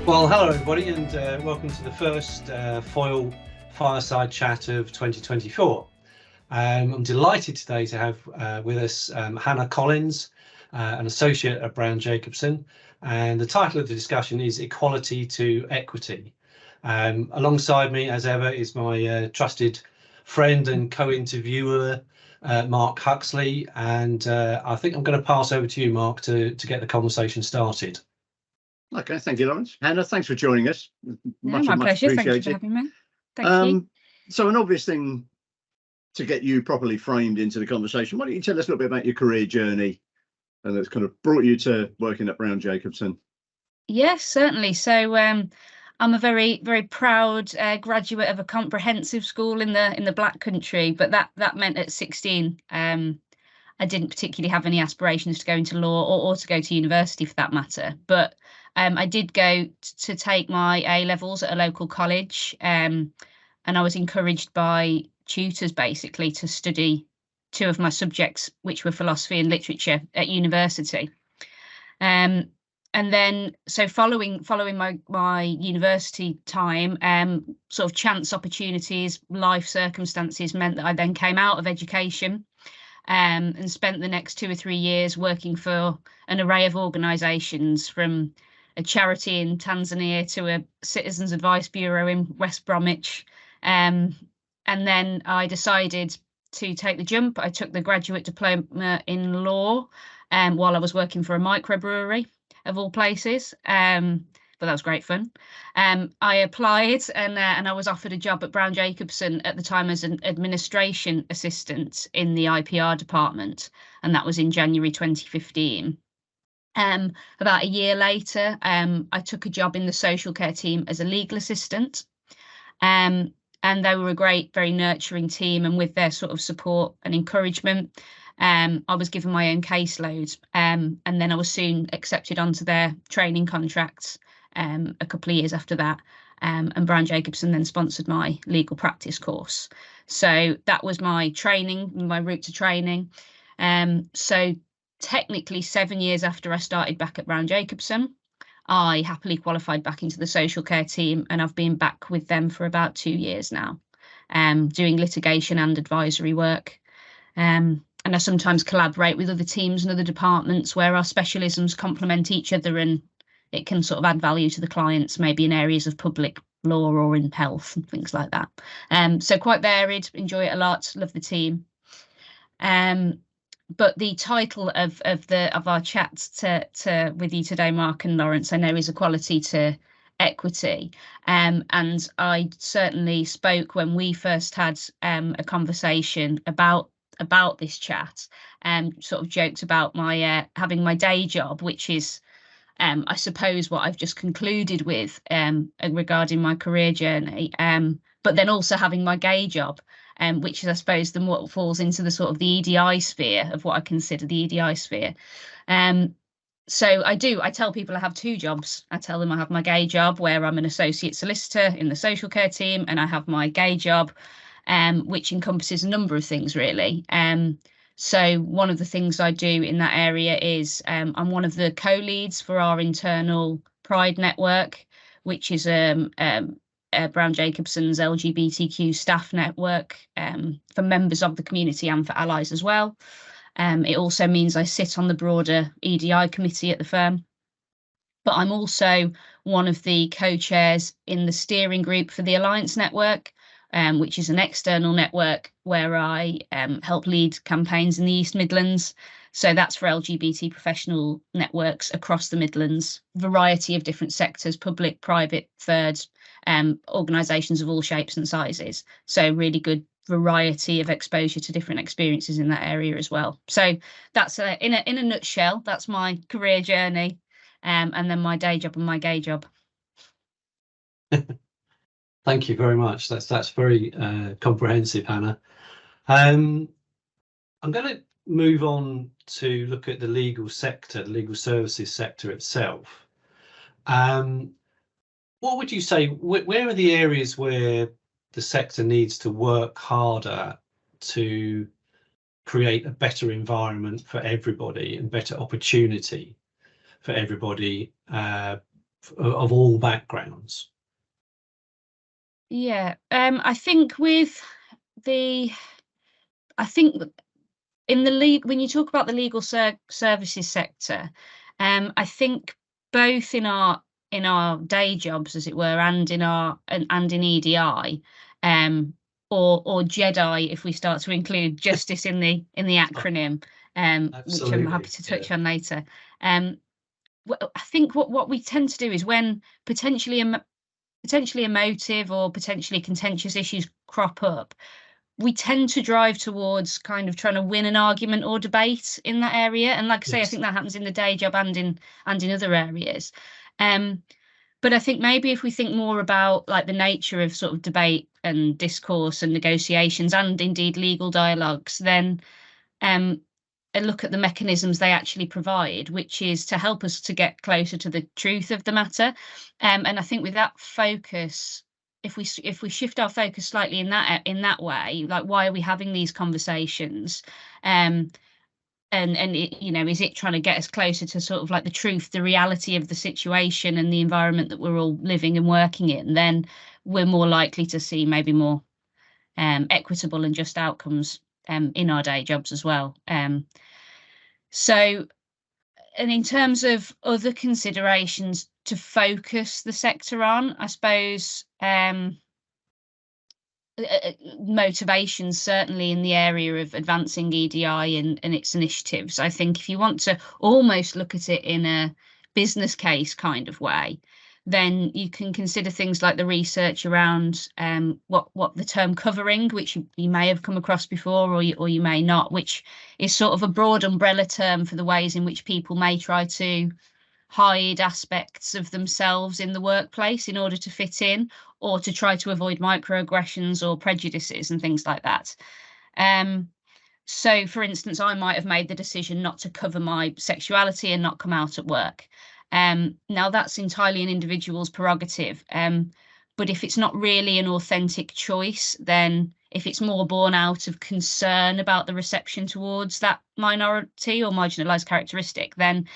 Well, hello everybody, and welcome to the first Foil Fireside Chat of 2024. I'm delighted today to have with us Hannah Collins, an associate at Browne Jacobson, and the title of the discussion is Equality to Equity. Alongside me, as ever, is my trusted friend and co-interviewer, Mark Huxley, and I think I'm going to pass over to you, Mark, to get the conversation started. Okay, thank you, Lawrence. Hannah, thanks for joining us. My pleasure. Thank you for having me. Thank you. So an obvious thing to get you properly framed into the conversation, why don't you tell us a little bit about your career journey and that's kind of brought you to working at Browne Jacobson? Yes, certainly. So I'm a very, very proud graduate of a comprehensive school in the Black Country, but that meant at 16 I didn't particularly have any aspirations to go into law or to go to university for that matter. But I did go to take my A-levels at a local college, and I was encouraged by tutors basically to study two of my subjects, which were philosophy and literature, at university. And then, so following my university time, sort of chance opportunities, life circumstances meant that I then came out of education. And spent the next 2 or 3 years working for an array of organisations, from a charity in Tanzania to a citizens advice bureau in West Bromwich. And then I decided to take the jump. I took the graduate diploma in law while I was working for a microbrewery, of all places. But that was great fun. I applied and I was offered a job at Browne Jacobson at the time as an administration assistant in the IPR department, and that was in January 2015. About a year later, I took a job in the social care team as a legal assistant, and they were a great, very nurturing team, and with their sort of support and encouragement, I was given my own caseload, and then I was soon accepted onto their training contracts. A couple of years after that, and Browne Jacobson then sponsored my legal practice course. So that was my training, my route to training. So technically 7 years after I started back at Browne Jacobson, I happily qualified back into the social care team, and I've been back with them for about 2 years now, doing litigation and advisory work. And I sometimes collaborate with other teams and other departments where our specialisms complement each other, and it can sort of add value to the clients, maybe in areas of public law or in health and things like that. So quite varied, enjoy it a lot, love the team. But the title of our chat to with you today, Mark and Lawrence, I know is Equality to Equity. And I certainly spoke when we first had a conversation about this chat, and sort of joked about my having my day job, which is I suppose what I've just concluded with regarding my career journey, but then also having my gay job, which is, I suppose, what falls into the sort of the EDI sphere of what I consider the EDI sphere. So I tell people I have 2 jobs. I tell them I have my gay job, where I'm an associate solicitor in the social care team, and I have my gay job, which encompasses a number of things, really. So one of the things I do in that area is I'm one of the co-leads for our internal Pride network, which is Browne Jacobson's LGBTQ staff network for members of the community and for allies as well. It also means I sit on the broader EDI committee at the firm. But I'm also one of the co-chairs in the steering group for the Alliance Network, which is an external network where I help lead campaigns in the East Midlands. So that's for LGBT professional networks across the Midlands, variety of different sectors, public, private, third, organisations of all shapes and sizes. So really good variety of exposure to different experiences in that area as well. So that's in a nutshell, that's my career journey, and then my day job and my gay job. Thank you very much. That's very comprehensive, Hannah. I'm going to move on to look at the legal sector, the legal services sector itself. What would you say, where are the areas where the sector needs to work harder to create a better environment for everybody and better opportunity for everybody, of all backgrounds? Yeah, I think I think in the league, when you talk about the legal services sector, I think both in our day jobs, as it were, and in EDI, or JEDI, if we start to include justice in the acronym, which I'm happy to touch on later. I think what we tend to do is when potentially emotive or potentially contentious issues crop up, we tend to drive towards kind of trying to win an argument or debate in that area. And like I say, I think that happens in the day job and in other areas. But I think maybe if we think more about like the nature of sort of debate and discourse and negotiations and indeed legal dialogues, then look at the mechanisms they actually provide, which is to help us to get closer to the truth of the matter. And I think with that focus, if we shift our focus slightly in that way, like why are we having these conversations? And it, is it trying to get us closer to sort of like the truth, the reality of the situation and the environment that we're all living and working in? Then we're more likely to see maybe more equitable and just outcomes in our day jobs as well. So, and in terms of other considerations to focus the sector on, I suppose motivations certainly in the area of advancing EDI and its initiatives. I think if you want to almost look at it in a business case kind of way, then you can consider things like the research around what the term covering, which you may have come across before or you may not, which is sort of a broad umbrella term for the ways in which people may try to hide aspects of themselves in the workplace in order to fit in or to try to avoid microaggressions or prejudices and things like that. So, for instance, I might have made the decision not to cover my sexuality and not come out at work. Now, that's entirely an individual's prerogative. But if it's not really an authentic choice, then if it's more born out of concern about the reception towards that minority or marginalised characteristic, then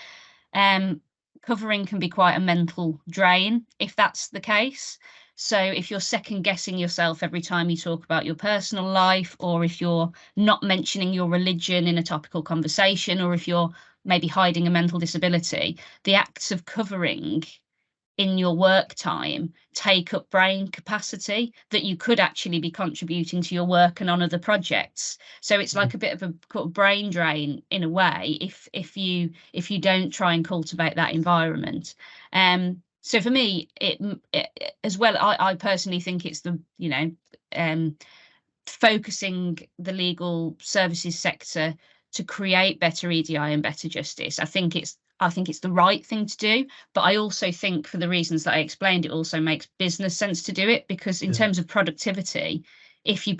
covering can be quite a mental drain if that's the case. So if you're second guessing yourself every time you talk about your personal life, or if you're not mentioning your religion in a topical conversation, or if you're maybe hiding a mental disability, the acts of covering in your work time take up brain capacity that you could actually be contributing to your work and on other projects. So it's like a bit of a brain drain in a way if you don't try and cultivate that environment. So for me, it as well, I personally think it's the focusing the legal services sector to create better EDI and better justice. I think it's the right thing to do, but I also think, for the reasons that I explained, it also makes business sense to do it, because in terms of productivity, if you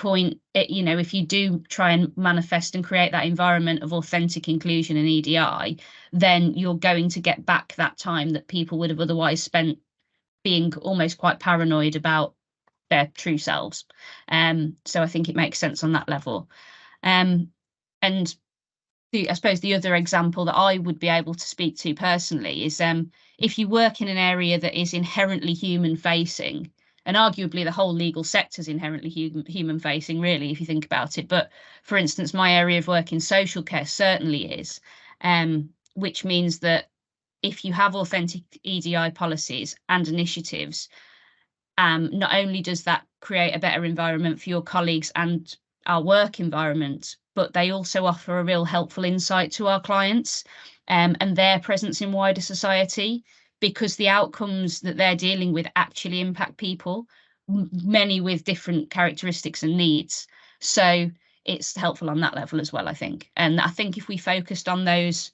if you do try and manifest and create that environment of authentic inclusion in EDI, then you're going to get back that time that people would have otherwise spent being almost quite paranoid about their true selves. So I think it makes sense on that level. And I suppose the other example that I would be able to speak to personally is if you work in an area that is inherently human facing, and arguably the whole legal sector is inherently human facing, really, if you think about it. But for instance, my area of work in social care certainly is, which means that if you have authentic EDI policies and initiatives, not only does that create a better environment for your colleagues and our work environment, but they also offer a real helpful insight to our clients and their presence in wider society, because the outcomes that they're dealing with actually impact people, many with different characteristics and needs. So it's helpful on that level as well, I think. And I think if we focused on those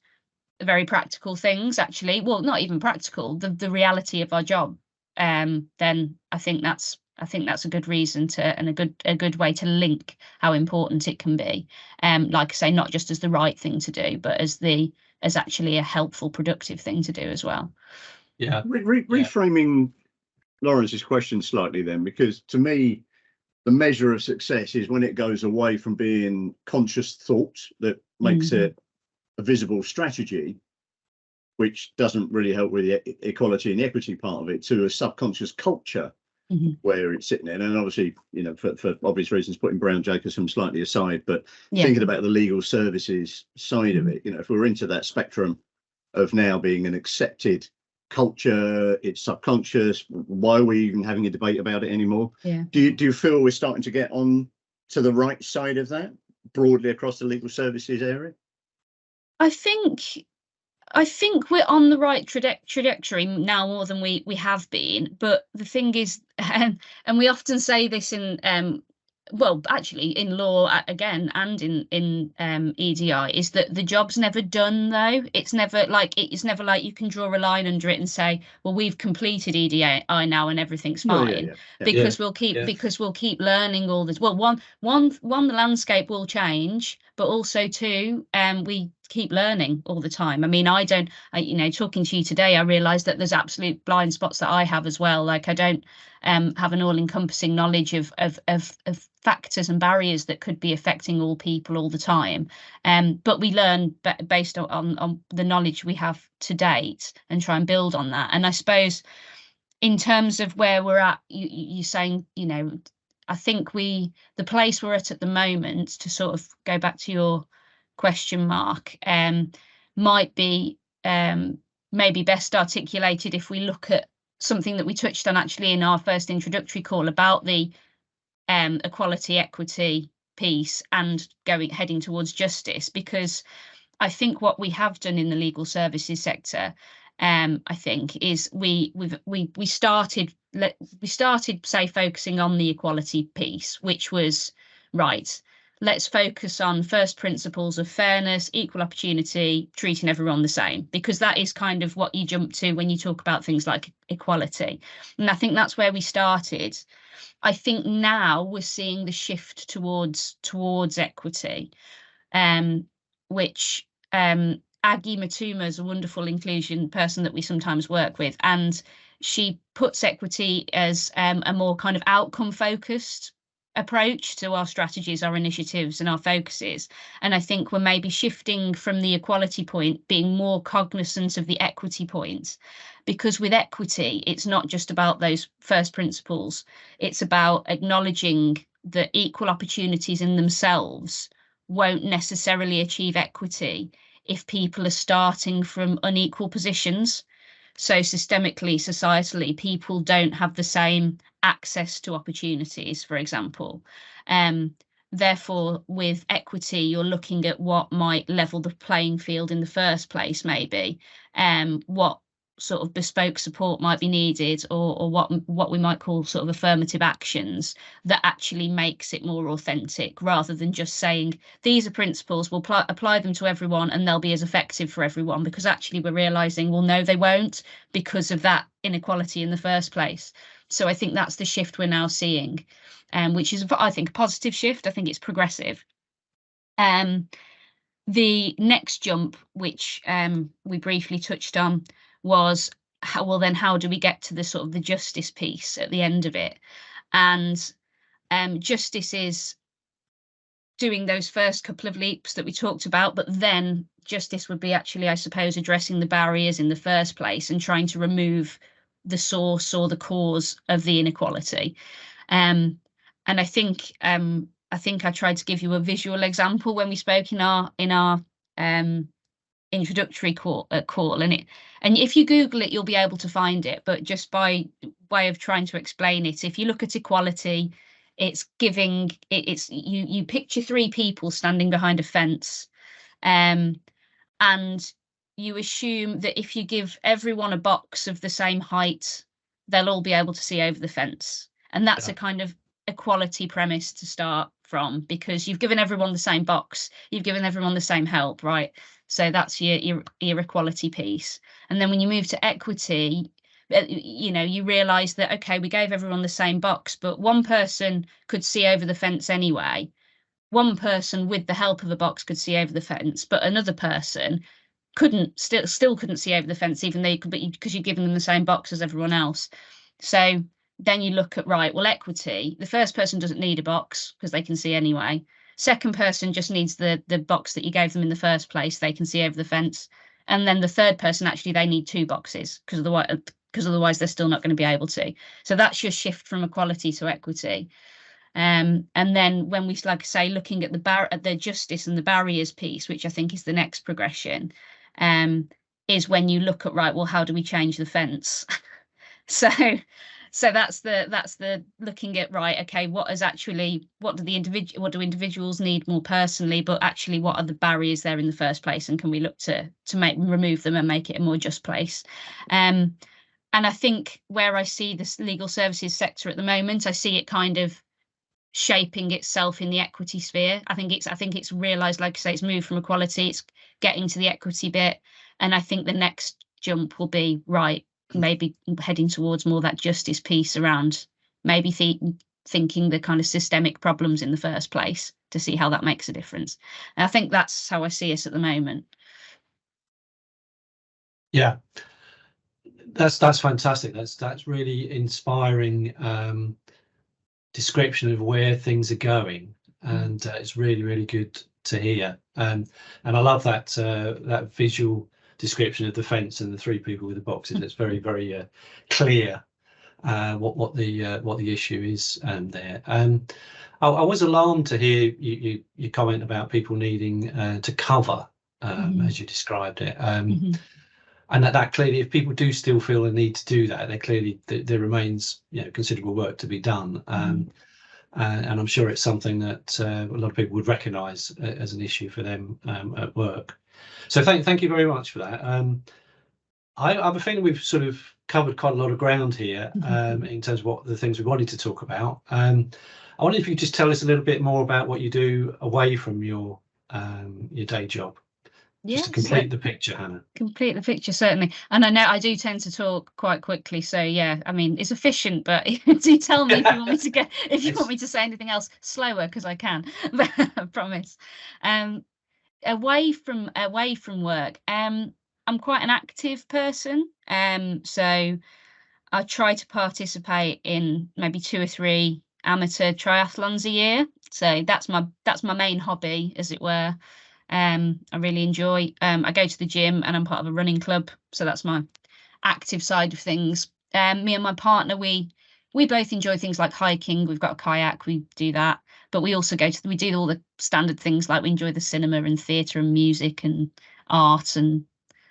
very practical things, actually, well, not even practical, the reality of our job, then I think that's a good reason to, and a good way to link how important it can be. Like I say, not just as the right thing to do, but as actually a helpful, productive thing to do as well. Yeah. Reframing Lawrence's question slightly then, because to me, the measure of success is when it goes away from being conscious thought that makes it a visible strategy, which doesn't really help with the equality and the equity part of it, to a subconscious culture where it's sitting in. And obviously, you know, for obvious reasons, putting Browne Jacobson slightly aside, but thinking about the legal services side of it, you know, if we're into that spectrum of now being an accepted culture, it's subconscious, why are we even having a debate about it anymore? Do you feel we're starting to get on to the right side of that broadly across the legal services area? I think we're on the right trajectory now more than we have been. But the thing is, and we often say this in well, actually in law again, and in EDI, is that the job's never done though. It's never like you can draw a line under it and say, well, we've completed EDI now and everything's fine. Because we'll keep learning all this. Well, one the landscape will change, but also two, we keep learning all the time. I mean, you know, talking to you today, I realized that there's absolute blind spots that I have as well. Like I don't have an all-encompassing knowledge of factors and barriers that could be affecting all people all the time. But we learn based on the knowledge we have to date and try and build on that. And I suppose in terms of where we're at, you're saying, you know, I think the place we're at the moment, to sort of go back to your question mark, might be maybe best articulated if we look at something that we touched on actually in our first introductory call about the equality, equity piece and heading towards justice. Because I think what we have done in the legal services sector, I think, is we started say focusing on the equality piece, which was right. Let's focus on first principles of fairness, equal opportunity, treating everyone the same, because that is kind of what you jump to when you talk about things like equality. And I think that's where we started. I think now we're seeing the shift towards equity, which Aggie Matuma is a wonderful inclusion person that we sometimes work with, and she puts equity as a more kind of outcome focused approach to our strategies, our initiatives and our focuses. And I think we're maybe shifting from the equality point, being more cognizant of the equity point, because with equity, it's not just about those first principles. It's about acknowledging that equal opportunities in themselves won't necessarily achieve equity if people are starting from unequal positions. So systemically, societally, people don't have the same access to opportunities, for example. Therefore, with equity, you're looking at what might level the playing field in the first place, maybe, what sort of bespoke support might be needed, or what we might call sort of affirmative actions that actually makes it more authentic, rather than just saying these are principles, we'll apply them to everyone and they'll be as effective for everyone, because actually we're realizing, well, no, they won't, because of that inequality in the first place. So I think that's the shift we're now seeing, which is, I think, a positive shift. I think it's progressive. The next jump, which we briefly touched on, was how do we get to the sort of the justice piece at the end of it? And justice is doing those first couple of leaps that we talked about, but then justice would be actually, I suppose, addressing the barriers in the first place and trying to remove the source or the cause of the inequality. And I think I tried to give you a visual example when we spoke in our introductory call, and if you Google it, you'll be able to find it. But just by way of trying to explain it, if you look at equality, it's giving it's you picture three people standing behind a fence, and you assume that if you give everyone a box of the same height, they'll all be able to see over the fence. And that's a kind of equality premise to start from, because you've given everyone the same box, you've given everyone the same help, right? So that's your equality piece. And then when you move to equity, you know, you realize that, okay, we gave everyone the same box, but one person could see over the fence anyway. One person with the help of a box could see over the fence, but another person still couldn't see over the fence, even though you could, because you've given them the same box as everyone else. So then you look at, right, well, equity, the first person doesn't need a box because they can see anyway. Second person just needs the box that you gave them in the first place, they can see over the fence. And then the third person, actually, they need 2 boxes because otherwise they're still not going to be able to. So that's your shift from equality to equity. And then when we, like I say, looking at the justice and the barriers piece, which I think is the next progression, is when you look at, right, well, how do we change the fence? So that's the looking at, right, okay, what do individuals need more personally, but actually what are the barriers there in the first place, and can we look to remove them and make it a more just place? And I think where I see this legal services sector at the moment, I see it kind of shaping itself in the equity sphere. I think it's realized, like I say, it's moved from equality, it's getting to the equity bit, and I think the next jump will be, right, maybe heading towards more that justice piece around maybe thinking the kind of systemic problems in the first place to see how that makes a difference. And I think that's how I see us at the moment. Yeah, that's fantastic. That's really inspiring description of where things are going, and it's really good to hear. And I love that that visual description of the fence and the 3 people with the boxes. It's very clear what the issue is there. I was alarmed to hear you comment about people needing to cover, as you described it, and that clearly, if people do still feel a need to do that, there remains considerable work to be done. And I'm sure it's something that a lot of people would recognise as an issue for them at work. So thank you very much for that. I have a feeling we've sort of covered quite a lot of ground here in terms of what the things we wanted to talk about. I wonder if you could just tell us a little bit more about what you do away from your day job. Just to complete the picture, Hannah. Complete the picture, certainly. And I know I do tend to talk quite quickly, so yeah, I mean, it's efficient, but do tell me if you want me to you want me to say anything else slower, because I can. I promise. Away from work, I'm quite an active person, so I try to participate in maybe 2 or 3 amateur triathlons a year. So that's my main hobby, as it were. I really enjoy. I go to the gym, and I'm part of a running club, so that's my active side of things. Me and my partner, we both enjoy things like hiking. We've got a kayak, we do that, but we also we do all the standard things, like we enjoy the cinema and theatre and music and art and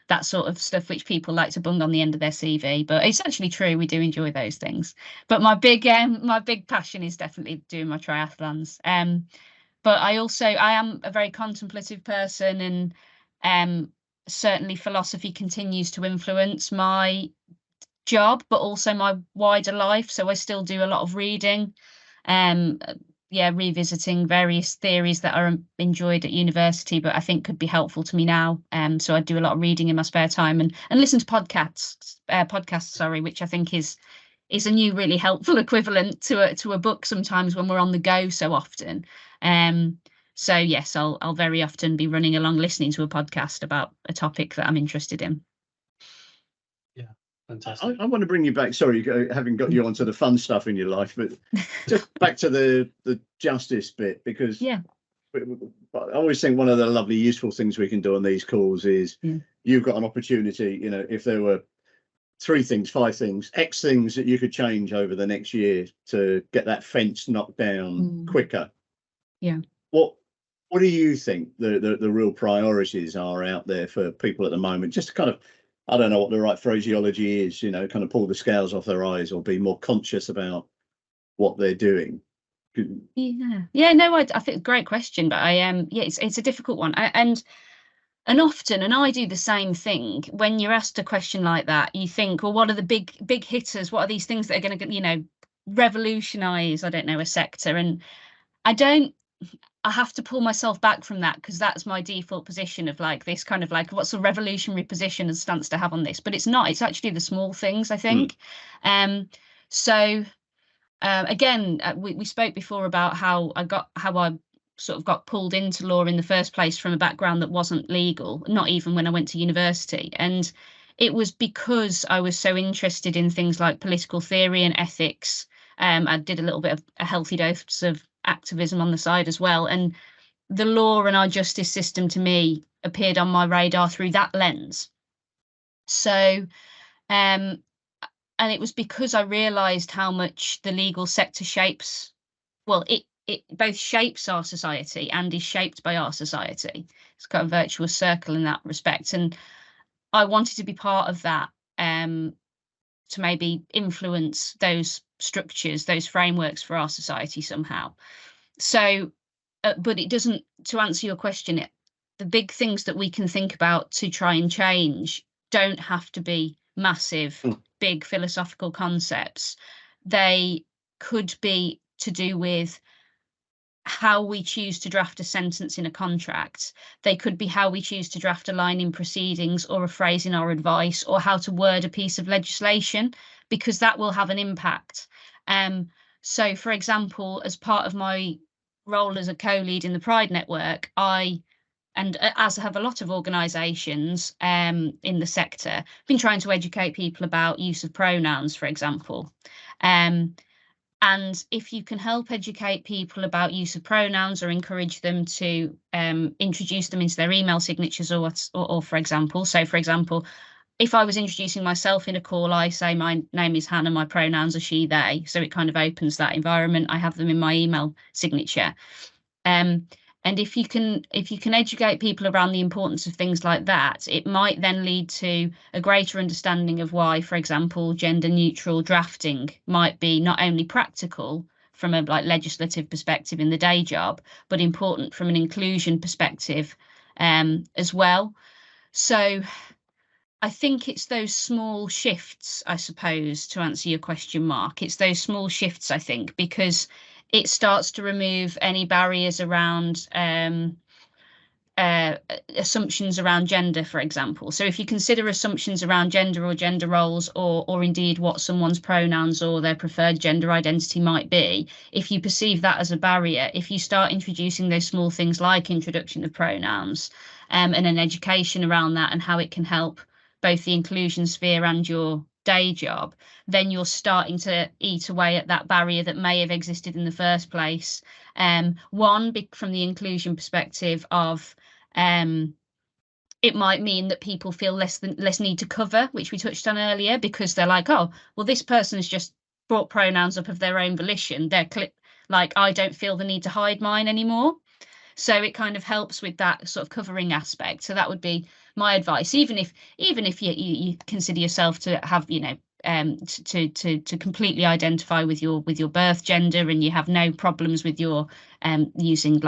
that sort of stuff, which people like to bung on the end of their CV, but it's actually true, we do enjoy those things. But my big passion is definitely doing my triathlons. But I am a very contemplative person, and certainly philosophy continues to influence my job, but also my wider life. So I still do a lot of reading, revisiting various theories that are enjoyed at university, but I think could be helpful to me now. So I do a lot of reading in my spare time, and listen to podcasts, which I think is a new, really helpful equivalent to a book sometimes when we're on the go so often. So yes, I'll very often be running along listening to a podcast about a topic that I'm interested in. Yeah, fantastic. I want to bring you back, sorry, having got you onto the fun stuff in your life, but just back to the justice bit, because I always think one of the lovely useful things we can do on these calls is you've got an opportunity, if there were 3 things, 5 things, X things that you could change over the next year to get that fence knocked down quicker. Yeah. What do you think the real priorities are out there for people at the moment? Just to kind of, I don't know what the right phraseology is, kind of pull the scales off their eyes or be more conscious about what they're doing. I think great question, but it's a difficult one. And often, and I do the same thing, when you're asked a question like that, you think, well, what are the big hitters? What are these things that are going to, revolutionize, I don't know, a sector? And I have to pull myself back from that, because that's my default position of like this kind of like, what's a revolutionary position and stance to have on this? But it's not, it's actually the small things, I think. Again, we spoke before about how I sort of got pulled into law in the first place from a background that wasn't legal, not even when I went to university. And it was because I was so interested in things like political theory and ethics. I did a little bit of a healthy dose of activism on the side as well. And the law and our justice system, to me, appeared on my radar through that lens. So, and it was because I realised how much the legal sector shapes, well, it both shapes our society and is shaped by our society. It's got a virtuous circle in that respect. And I wanted to be part of that, to maybe influence those structures, those frameworks for our society somehow. So, but it doesn't, to answer your question, the big things that we can think about to try and change don't have to be massive, big philosophical concepts. They could be to do with how we choose to draft a sentence in a contract. They could be how we choose to draft a line in proceedings or a phrase in our advice, or how to word a piece of legislation, because that will have an impact. So, for example, as part of my role as a co-lead in the Pride Network, and as have a lot of organisations in the sector, been trying to educate people about use of pronouns, for example. And if you can help educate people about use of pronouns, or encourage them to introduce them into their email signatures, or for example, if I was introducing myself in a call, I say my name is Hannah, my pronouns are she, they. So it kind of opens that environment. I have them in my email signature. And if you can educate people around the importance of things like that, it might then lead to a greater understanding of why, for example, gender neutral drafting might be not only practical from a legislative perspective in the day job, but important from an inclusion perspective as well. So I think it's those small shifts, I suppose, to answer your question, Mark. It's those small shifts, I think, because it starts to remove any barriers around assumptions around gender, for example. So if you consider assumptions around gender or gender roles, or indeed what someone's pronouns or their preferred gender identity might be, if you perceive that as a barrier, if you start introducing those small things like introduction of pronouns and an education around that and how it can help both the inclusion sphere and your day job, then you're starting to eat away at that barrier that may have existed in the first place. One, from the inclusion perspective of it might mean that people feel less need to cover, which we touched on earlier, because they're like, oh, well, this person's just brought pronouns up of their own volition. They're like, I don't feel the need to hide mine anymore. So it kind of helps with that sort of covering aspect. So that would be my advice, even if you consider yourself to have, to completely identify with your birth gender, and you have no problems with your using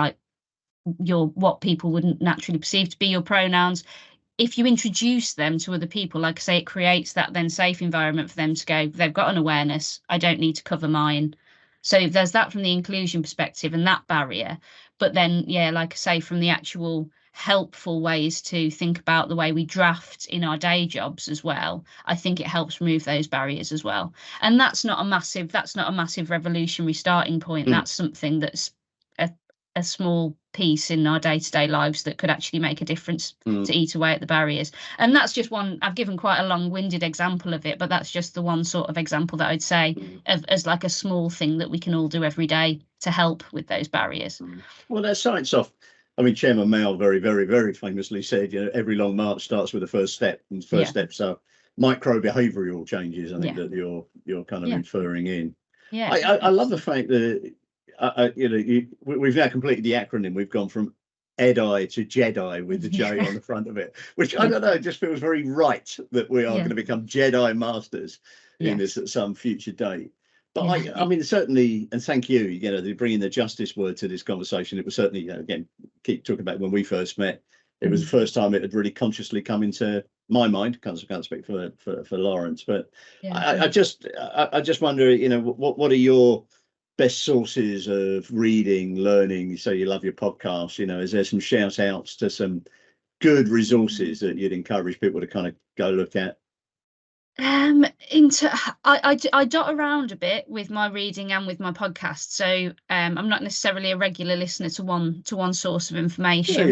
what people wouldn't naturally perceive to be your pronouns. If you introduce them to other people, like I say, it creates that then safe environment for them to go, they've got an awareness, I don't need to cover mine. So there's that from the inclusion perspective and that barrier. But then, yeah, like I say, from the actual helpful ways to think about the way we draft in our day jobs as well, I think it helps remove those barriers as well. And that's not a massive revolutionary starting point. That's something that's a small piece in our day-to-day lives that could actually make a difference to eat away at the barriers. And that's just one. I've given quite a long-winded example of it, but that's just the one sort of example that I'd say as like a small thing that we can all do every day to help with those barriers. Well, that starts off. I mean, Chairman Mao very, very, very famously said, every long march starts with the first step, and first steps are micro behavioural changes. I think that you're kind of inferring in. Yeah, I love the fact that we've now completed the acronym. We've gone from EDI to Jedi with the J on the front of it, which I don't know, it just feels very right that we are going to become Jedi masters in this at some future date. But I mean, certainly, and thank you, bringing the justice word to this conversation. It was certainly, again, keep talking about when we first met. It was the first time it had really consciously come into my mind. Can't speak for Lawrence, but I just wonder, what are your best sources of reading, learning? You say you love your podcast. Is there some shout outs to some good resources that you'd encourage people to kind of go look at? I dot around a bit with my reading and with my podcast, so I'm not necessarily a regular listener to one source of information.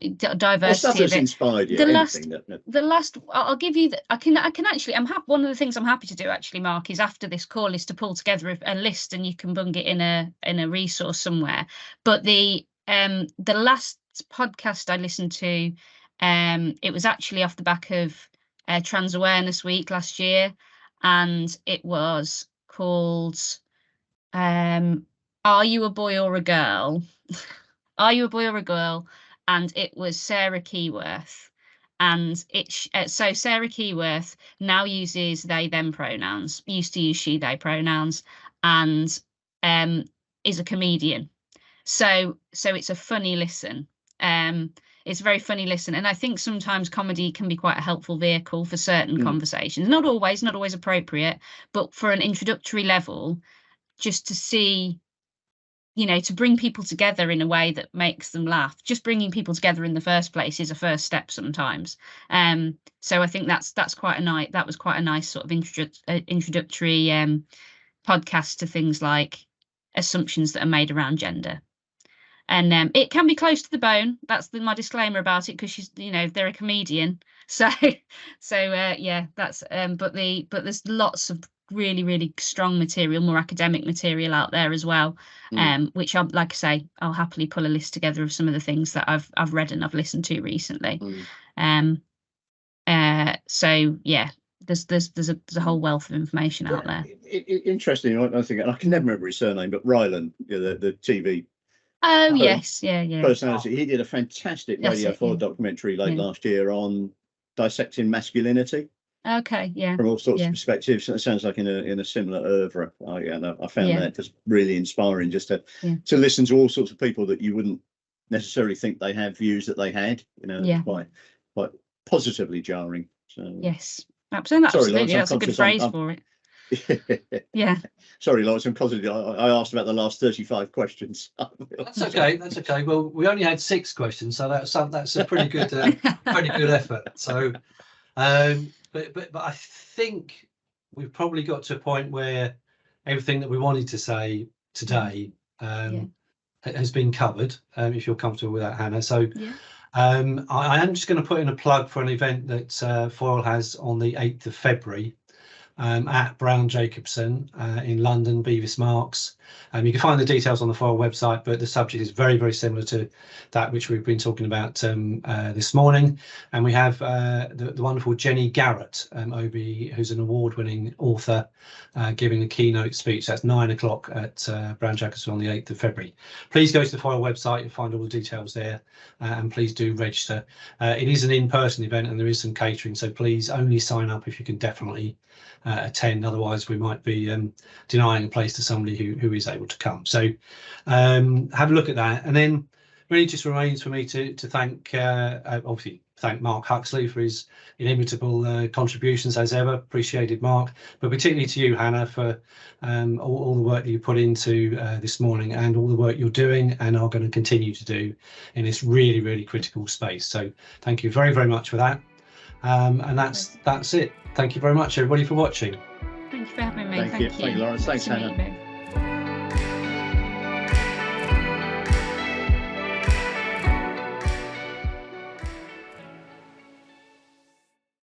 Diversity. Stuff that's inspired you. The last I'll give you. I can actually. One of the things I'm happy to do actually, Mark, is after this call is to pull together a list, and you can bung it in a resource somewhere. But the last podcast I listened to. It was actually off the back of Trans Awareness Week last year, and it was called Are You a Boy or a Girl? Are You a Boy or a Girl? And it was Sarah Keyworth. And so Sarah Keyworth now uses they them pronouns, used to use she they pronouns, and is a comedian. So it's a funny listen. It's a very funny listen, and I think sometimes comedy can be quite a helpful vehicle for certain conversations. Not always appropriate, but for an introductory level, just to see, to bring people together in a way that makes them laugh. Just bringing people together in the first place is a first step sometimes. So I think that was quite a nice sort of introductory podcast to things like assumptions that are made around gender. And it can be close to the bone. That's my disclaimer about it, because she's, they're a comedian. So yeah, that's but there's lots of really, really strong material, more academic material out there as well. Which I'll, like I say, I'll happily pull a list together of some of the things that I've read and I've listened to recently. So yeah, there's a whole wealth of information out there. Interesting. I think I can never remember his surname, but Ryland, the TV. Oh yes, yeah. Personality. He did a fantastic Radio 4 documentary late last year on dissecting masculinity. Okay, yeah. From all sorts of perspectives. It sounds like in a similar oeuvre. I found that just really inspiring, just to listen to all sorts of people that you wouldn't necessarily think they had views that they had. Quite positively jarring. So yes, absolutely. Sorry, Lawrence, that's a good phrase for it. Yeah. Sorry, Lawrence, I'm constantly. I asked about the last 35 questions. That's okay. That's okay. Well, we only had 6 questions, so that's a pretty good pretty good effort. So, but I think we've probably got to a point where everything that we wanted to say today has been covered. If you're comfortable with that, Hannah. So. I am just going to put in a plug for an event that Foil has on the 8th of February. At Browne Jacobson in London, Bevis Marks. You can find the details on the Foil website, but the subject is very, very similar to that which we've been talking about this morning. And we have the wonderful Jenny Garrett, OB, who's an award-winning author, giving a keynote speech. That's 9 o'clock at Browne Jacobson on the 8th of February. Please go to the Foil website, you'll find all the details there, and please do register. It is an in-person event and there is some catering, so please only sign up if you can definitely attend, otherwise we might be denying a place to somebody who is able to come. So have a look at that, and then really just remains for me to thank obviously thank Mark Huxley for his inimitable contributions as ever. Appreciated, Mark, but particularly to you, Hannah, for all the work that you put into this morning, and all the work you're doing and are going to continue to do in this really, really critical space. So thank you very, very much for that. And that's it. Thank you very much, everybody, for watching. Thank you for having me. Thank you, Lawrence. Thanks, Hannah.